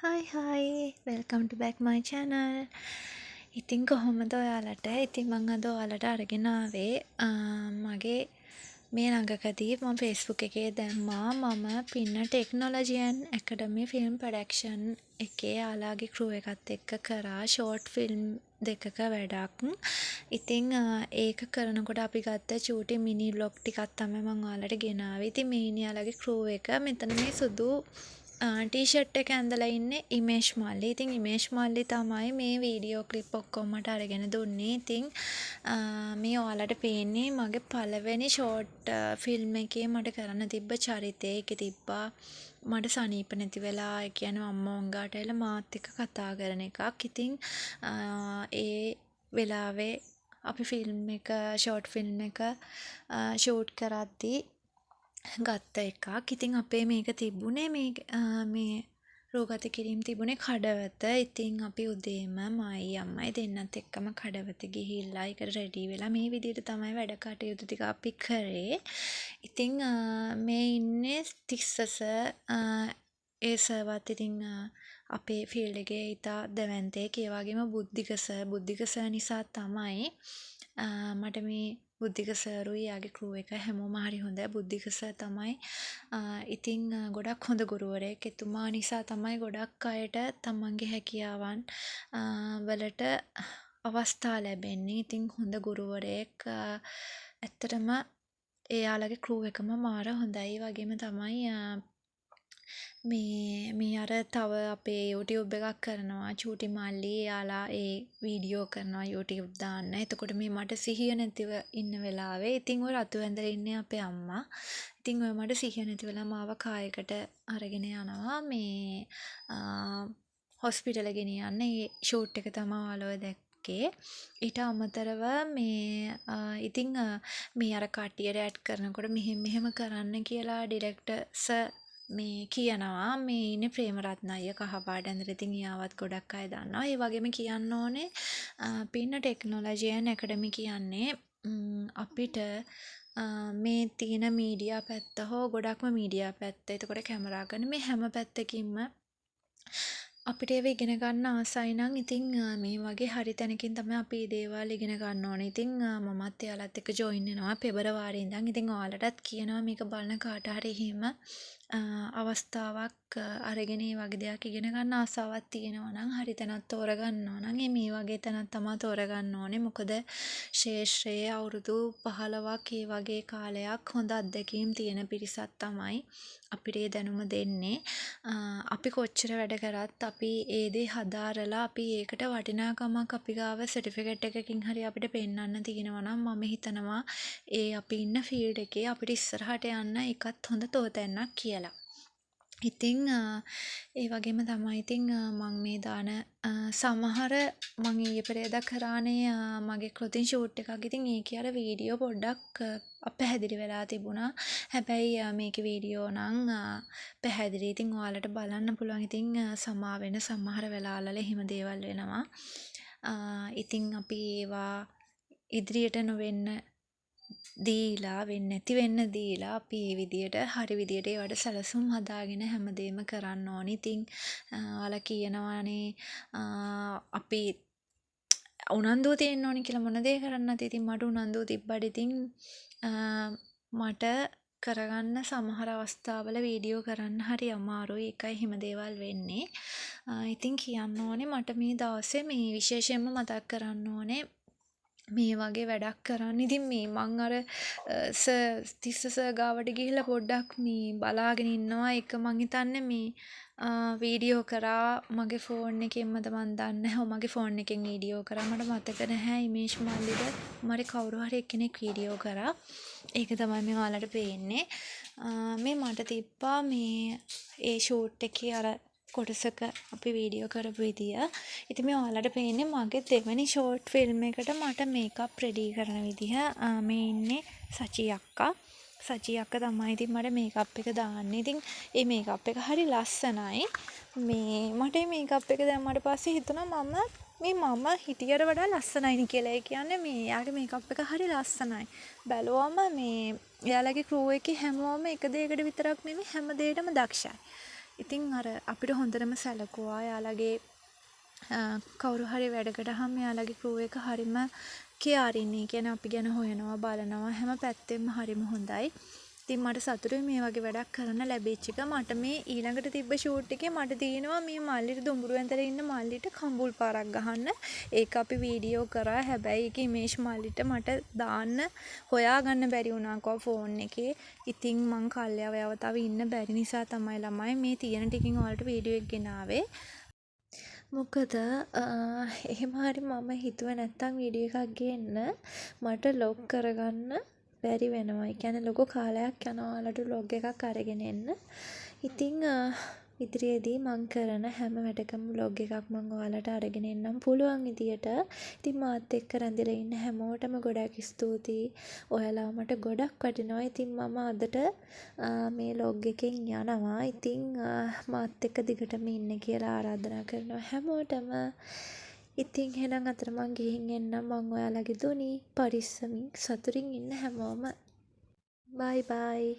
Hi, welcome to back my channel. ඉතින් කොහොමද ඔයාලට? ඉතින් මං අද ඔයාලට අරගෙන ආවේ මගේ මේ ළඟකදී මම Facebook එකේ දැම්මා මම පින්න ටෙක්නොලොජි ඇන්ඩ් ඇකඩමි ෆිල්ම් ප්‍රොඩක්ෂන් එකේ යාළාගේ ක්‍රූ එකත් එක්ක කරා ෂෝට් ෆිල්ම් දෙකක වැඩක්. ඉතින් ඒක කරනකොට අපි ගත්ත චූටි මිනි බ්ලොග් ටිකක් තමයි මම ඔයාලට ගෙනාවේ. ඉතින් මේ යාළාගේ ක්‍රූ එක මෙතන මේ සුදු ටීෂර්ට් එක ඇඳලා ඉන්නේ ඉමේෂ් මල්ලි. ඉතින් ඉමේෂ් මල්ලි තමයි මේ වීඩියෝ ක්ලිප් ඔක්කොම මට අරගෙන දුන්නේ. ඉතින් මේ ඔයාලට පේන්නේ මගේ පළවෙනි ෂෝට් ෆිල්ම් එකේ මට කරන්න තිබ්බ චරිතය. ඒකේ තිබ්බා මට සනීප නැති වෙලා ඒ කියන්නේ අම්මා වංගාට ඇවිල්ලා මාත් එක්ක කතා කරන එකක්. ඉතින් ඒ වෙලාවේ අපි ෆිල්ම් එක ෂෝට් ෆිල්ම් එක ෂූට් කරද්දී ගත්ත එකක්. ඉතින් අපේ මේක තිබුණේ මේ රූගත කිරීම තිබුණේ කඩවත. ඉතින් අපි උදේම මයි අම්මයි දෙන්නත් එක්කම කඩවත ගිහිල්ලා ඒකට රෙඩි වෙලා මේ විදිහට තමයි වැඩ කටයුතු ටික අපි කරේ. ඉතින් මේ ඉන්නේ තිස්සස ඒ සර්වත් ඉතින් අපේ ෆීල්ඩ් එකේ ඉතා දැවැන්තයෙක්. ඒ වගේම බුද්ධික සර් නිසා තමයි මට මේ බුද්ධික සරුයි යාගේ ක්‍රූ එක හැමෝම හරි හොඳයි. බුද්ධික සර් තමයි ඉතින් ගොඩක් හොඳ ගුරුවරයෙක්. එතුමා නිසා තමයි ගොඩක් අයට තමන්ගේ හැකියාවන් වලට අවස්ථා ලැබෙන්නේ. ඉතින් හොඳ ගුරුවරයෙක් ඇත්තටම එයාලගේ ක්‍රූ එකම මාර හොඳයි. ඒ වගේම තමයි මේ අර තව අපේ YouTube එකක් කරනවා චූටි මල්ලි. එයාලා ඒ වීඩියෝ කරනවා YouTube දාන්න. එතකොට මේ මට සිහිය නැතිව ඉන්න වෙලාවේ ඉතින් ඔය රතු ඇඳලා ඉන්නේ අපේ අම්මා. ඉතින් ඔය මට සිහිය නැති වෙලා මාව කායකට අරගෙන යනවා මේ හොස්පිටල් ගෙනියන්න. ඒ ෂූට් එක තමයි ඔයාලව දැක්කේ. ඊට අමතරව මේ ඉතින් මේ අර කට්ටියට ඇඩ් කරනකොට මෙහෙම කරන්න කියලා ඩිරෙක්ටර් සර් මේ කියනවා. මේ ඉන්නේ ප්‍රේමරත්න අයියා කහපාට ඇඳලා. ඉතින් එයාවත් ගොඩක් අය දන්නවා. ඒ වගේම කියන්න ඕනේ පින්න ටෙක්නොලොජි ඇන්ඩ් ඇකඩමි කියන්නේ අපිට මේ තියෙන මීඩියා පැත්ත හෝ ගොඩක්ම මීඩියා පැත්ත. එතකොට කැමරා කරන මේ හැම පැත්තකින්ම අපිට ඒව ඉගෙන ගන්න ආසයි නම් ඉතින් මේ වගේ හරි තැනකින් තමයි අපි මේ දේවල් ඉගෙන ගන්න ඕනේ. ඉතින් මමත් එයාලත් එක්ක ජොයින් වෙනවා පෙබරවාරියේ ඉඳන්. ඉතින් ඔයාලටත් කියනවා මේක බලන කාට හරි එහෙම අවස්ථාවක් අරගෙන මේ වගේ දෙයක් ඉගෙන ගන්න ආසාවක් තියෙනවා නම් හරි තැනක් තෝරගන්නවා නම් මේ වගේ තැනක් තමයි තෝරගන්න ඕනේ. මොකද ශේෂ්ත්‍රයේ අවුරුදු 15ක් ඒ වගේ කාලයක් හොඳ අත්දැකීම් තියෙන පිරිසක් තමයි අපිට ඒ දැනුම දෙන්නේ. අපි කොච්චර වැඩ කරත් අපි ඒ දේ හදාරලා අපි ඒකට වටිනාකමක් අපි ගාව සර්ටිෆිකේට් එකකින් හරි අපිට පෙන්වන්න තියෙනවා නම් මම හිතනවා ඒ අපි ඉන්න ෆීල්ඩ් එකේ අපිට ඉස්සරහට යන්න ඒකත් හොඳ තෝතැන්නක් කියලා. ඉතින් ඒ වගේම තමයි ඉතින් මම මේ දාන සමහර මම ඊයේ පෙරේදා කරානේ මගේ ක්ලොතින් ෂූට් එකක්. ඉතින් ඒකේ අර වීඩියෝ පොඩ්ඩක් පැහැදිලි වෙලා තිබුණා. හැබැයි මේකේ වීඩියෝ නම් පැහැදිලි. ඉතින් ඔයාලට බලන්න පුළුවන්. ඉතින් සමා වෙන සමහර වෙලාවල එහෙම දේවල් වෙනවා. ඉතින් අපි ඒවා ඉදිරියට නොවෙන්න දීලා වෙන්නේ නැති වෙන්න දීලා අපි මේ විදියට හරි විදියට ඒවට සැලසුම් හදාගෙන හැමදේම කරන්න ඕනි. ඉතින් ඔයාලා කියනවානේ අපි උනන්දුව තියෙන්න ඕනි කියලා මොන දේ කරන්නත්. ඉතින් මට උනන්දුව තිබ්බට ඉතින් මට කරගන්න සමහර අවස්ථාවල වීඩියෝ කරන්න හරි අමාරුයි. ඒකයි එහෙම දේවල් වෙන්නේ. ඉතින් කියන්න ඕනේ මට මේ දවසේ මේ විශේෂයෙන්ම මතක් කරන්න ඕනේ මේ වගේ වැඩක් කරන්න. ඉතින් මේ මං අර තිස්ස සර් ගාවට ගිහිල්ලා පොඩ්ඩක් මේ බලාගෙන ඉන්නවා. ඒක මං හිතන්නේ මේ වීඩියෝ කරා මගේ ෆෝන් එකෙන්මද මන් දන්නේ නැහැ. මගේ ෆෝන් එකෙන් වීඩියෝ කරා මට මතක නැහැ. ඉමේජ් මල්ලිද මට කවුරු හරි එක්කෙනෙක් වීඩියෝ කරා. ඒක තමයි මේ ඔයාලට පේන්නේ. මේ මට තිබ්බා මේ ඒ ෂූට් එකේ අර කොටසක අපි වීඩියෝ කරපු විදිය. ඉතින් මේ ඔයාලට පේන්නේ මගේ දෙවෙනි ෂෝට් ෆිල්ම් එකට මට මේකප් රෙඩි කරන විදිහ. මේ ඉන්නේ සචි අක්කා. සචි අක්කා තමයි ඉතින් මට මේකප් එක දාන්නේ. ඉතින් මේ මේකප් එක හරි ලස්සනයි. මේ මට මේ මේකප් එක දැම්මට පස්සේ හිතුණා මම හිටියට වඩා ලස්සනයිනි කියලා. ඒ කියන්නේ මේ යාගේ මේකප් එක හරි ලස්සනයි. බැලුවම මේ එයාලගේ ක්‍රූ එකේ හැමෝම එක දෙයකට විතරක් නෙමෙයි හැම දෙයකටම දක්ෂයි. ඉතින් අර අපිට හොඳටම සැලකුවා. එයාලගේ කවුරු හරි වැඩකට ආවම එයාලගේ ක්‍රූ එක හරිම කෙයාරින්. ඒ කියන්නේ අපි ගැන හොයනවා බලනවා හැම පැත්තෙම හරිම හොඳයි. ඉතින් මට සතුටුයි මේ වගේ වැඩක් කරන්න ලැබිච්ච එක. මට මේ ඊළඟට තිබ්බ ෂූට් එකේ මට තියෙනවා මේ මල්ලිට දුඹුරු ඇඳලා ඉන්න මල්ලිට කම්බුල් පාරක් ගහන්න. ඒක අපි වීඩියෝ කරා. හැබැයි ඒක ඉමේජ් මල්ලිට මට දාන්න හොයාගන්න බැරි වුණා කෝ ෆෝන් එකේ. ඉතින් මං කල්යවයව තව ඉන්න බැරි නිසා තමයි ළමයි මේ තියෙන ටිකින් ඔයාලට වීඩියෝ එක ගෙනාවේ. මොකද එහෙම හරි මම හිතුවේ නැත්තම් වීඩියෝ එකක් ගේන්න මට ලොග් කරගන්න බැරි වෙනවා. ඒ කියන්නේ ලොකු කාලයක් යනවා ඔයාලට ලොග් එකක් අරගෙන එන්න. ඉතින් ඉදිරියේදී මං කරන හැම වැඩකම ලොග් එකක් මං ඔයාලට අරගෙන එන්නම් පුළුවන් විදියට. ඉතින් මාත් එක්ක රැඳිලා ඉන්න හැමෝටම ගොඩක් ස්තුතියි. ඔයාලා මට ගොඩක් වටිනවා. ඉතින් මම අදට මේ ලොග් එකෙන් යනවා. ඉතින් මාත් එක්ක දිගටම ඉන්න කියලා ආරාධනා කරනවා හැමෝටම. ඉතින් එහෙනම් අතර මං ගිහින් එන්නම්. මං ඔයාලගේ දුනි පරිස්සමින් සතුටින් ඉන්න හැමෝම. බයි බයි.